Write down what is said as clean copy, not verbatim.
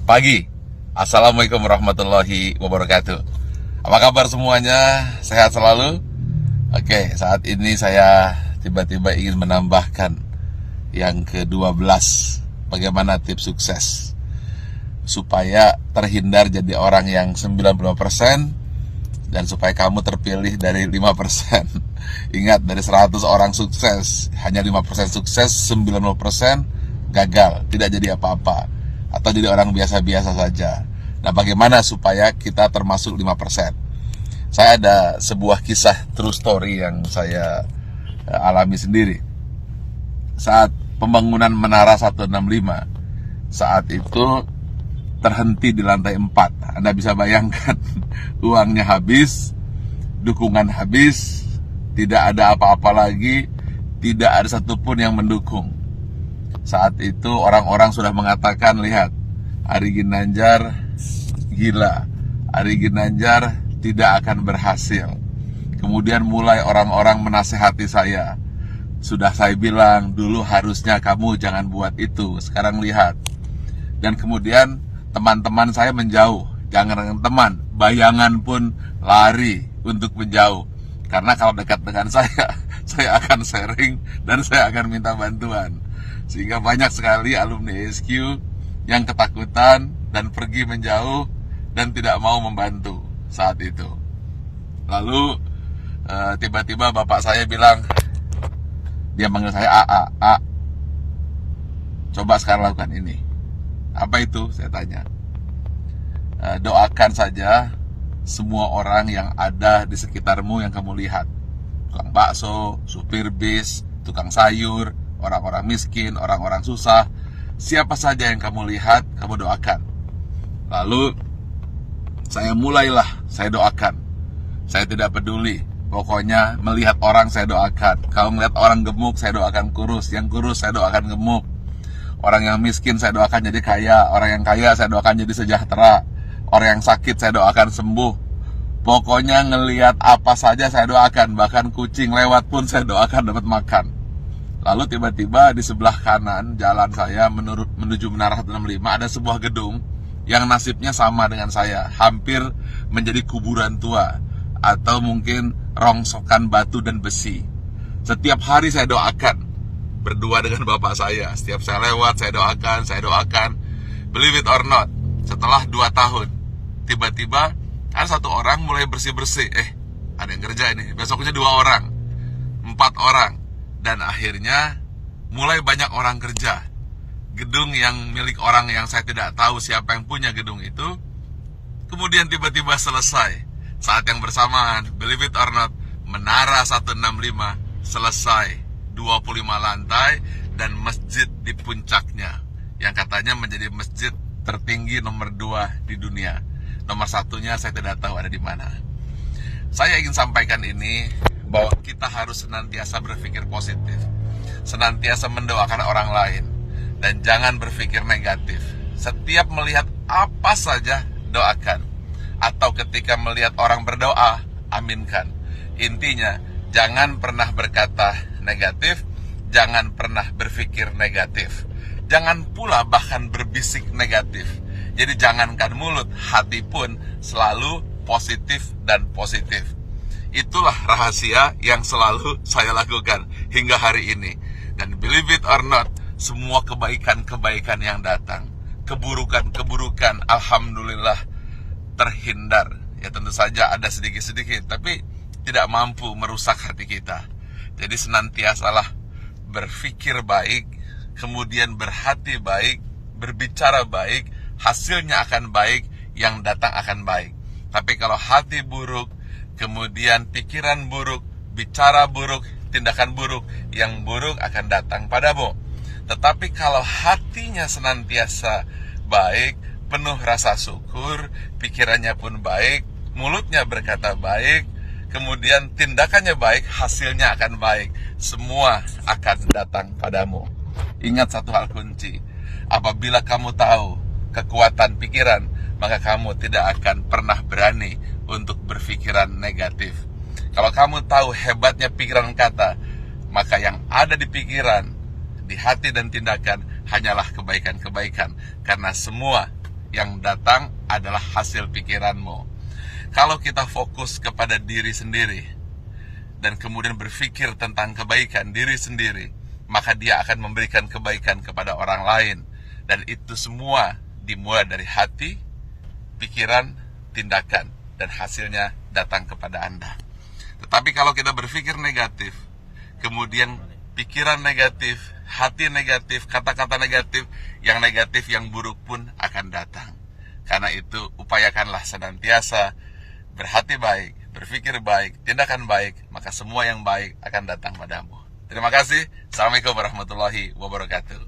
pagi. Assalamualaikum warahmatullahi wabarakatuh. Apa kabar semuanya? Sehat selalu? Oke, saat ini saya tiba-tiba ingin menambahkan yang ke-12. Bagaimana tips sukses supaya terhindar jadi orang yang 95% dan supaya kamu terpilih dari 5%. Ingat, dari 100 orang sukses, hanya 5% sukses, 90% gagal, tidak jadi apa-apa, atau jadi orang biasa-biasa saja. Nah, bagaimana supaya kita termasuk 5%? Saya ada sebuah kisah true story yang saya alami sendiri. Saat pembangunan Menara 165, saat itu terhenti di lantai 4. Anda bisa bayangkan, uangnya habis, dukungan habis, tidak ada apa-apa lagi, tidak ada satupun yang mendukung. Saat itu orang-orang sudah mengatakan, lihat, Ari Ginanjar gila, Ari Ginanjar tidak akan berhasil. Kemudian mulai orang-orang menasehati saya. Sudah saya bilang, dulu harusnya kamu jangan buat itu, sekarang lihat. Dan kemudian teman-teman saya menjauh. Jangan dengan teman, bayangan pun lari untuk menjauh. Karena kalau dekat dengan saya akan sharing dan saya akan minta bantuan. Sehingga banyak sekali alumni SQ yang ketakutan dan pergi menjauh dan tidak mau membantu saat itu. Lalu tiba-tiba bapak saya bilang, dia manggil saya A, coba sekarang lakukan ini. Apa itu? Saya tanya. Doakan saja semua orang yang ada di sekitarmu yang kamu lihat. Tukang bakso, supir bis, tukang sayur, orang-orang miskin, orang-orang susah. Siapa saja yang kamu lihat, kamu doakan. Lalu saya mulailah, saya doakan. Saya tidak peduli. Pokoknya melihat orang saya doakan. Kalau melihat orang gemuk, saya doakan kurus. Yang kurus saya doakan gemuk. Orang yang miskin saya doakan jadi kaya. Orang yang kaya saya doakan jadi sejahtera. Orang yang sakit saya doakan sembuh. Pokoknya ngelihat apa saja saya doakan. Bahkan kucing lewat pun saya doakan dapat makan. Lalu tiba-tiba di sebelah kanan jalan saya menuju Menara 165 ada sebuah gedung yang nasibnya sama dengan saya. Hampir menjadi kuburan tua. Atau mungkin rongsokan batu dan besi. Setiap hari saya doakan. Berdua dengan bapak saya. Setiap saya lewat, saya doakan. Believe it or not, setelah 2 tahun, tiba-tiba ada satu orang mulai bersih-bersih. Ada yang kerja ini. Besoknya 2 orang, 4 orang. Dan akhirnya mulai banyak orang kerja. Gedung yang milik orang yang saya tidak tahu siapa yang punya gedung itu, kemudian tiba-tiba selesai. Saat yang bersamaan, believe it or not, Menara 165 selesai. 25 lantai dan masjid di puncaknya yang katanya menjadi masjid tertinggi nomor 2 di dunia. Nomor 1-nya saya tidak tahu ada di mana. Saya ingin sampaikan ini bahwa kita harus senantiasa berpikir positif, senantiasa mendoakan orang lain, dan jangan berpikir negatif. Setiap melihat apa saja doakan, atau ketika melihat orang berdoa, aminkan. Intinya, jangan pernah berkata negatif, jangan pernah berpikir negatif. Jangan pula bahkan berbisik negatif. Jadi jangankan mulut, hati pun selalu positif dan positif. Itulah rahasia yang selalu saya lakukan hingga hari ini. Dan believe it or not, semua kebaikan-kebaikan yang datang, keburukan-keburukan, alhamdulillah terhindar. Ya tentu saja ada sedikit-sedikit, tapi tidak mampu merusak hati kita. Jadi senantiasalah berpikir baik, kemudian berhati baik, berbicara baik, hasilnya akan baik, yang datang akan baik. Tapi kalau hati buruk, kemudian pikiran buruk, bicara buruk, tindakan buruk, yang buruk akan datang padamu. Tetapi kalau hatinya senantiasa baik, penuh rasa syukur, pikirannya pun baik, mulutnya berkata baik, kemudian tindakannya baik, hasilnya akan baik. Semua akan datang padamu. Ingat satu hal kunci. Apabila kamu tahu kekuatan pikiran, maka kamu tidak akan pernah berani untuk berpikiran negatif. Kalau kamu tahu hebatnya pikiran kata, maka yang ada di pikiran, di hati dan tindakan hanyalah kebaikan-kebaikan. Karena semua yang datang adalah hasil pikiranmu. Kalau kita fokus kepada diri sendiri dan kemudian berpikir tentang kebaikan diri sendiri, maka dia akan memberikan kebaikan kepada orang lain. Dan itu semua dimulai dari hati, pikiran, tindakan, dan hasilnya datang kepada Anda. Tetapi kalau kita berpikir negatif, kemudian pikiran negatif, hati negatif, kata-kata negatif, yang buruk pun akan datang. Karena itu upayakanlah senantiasa berhati baik, berpikir baik, tindakan baik, maka semua yang baik akan datang padamu. Terima kasih. Assalamualaikum warahmatullahi wabarakatuh.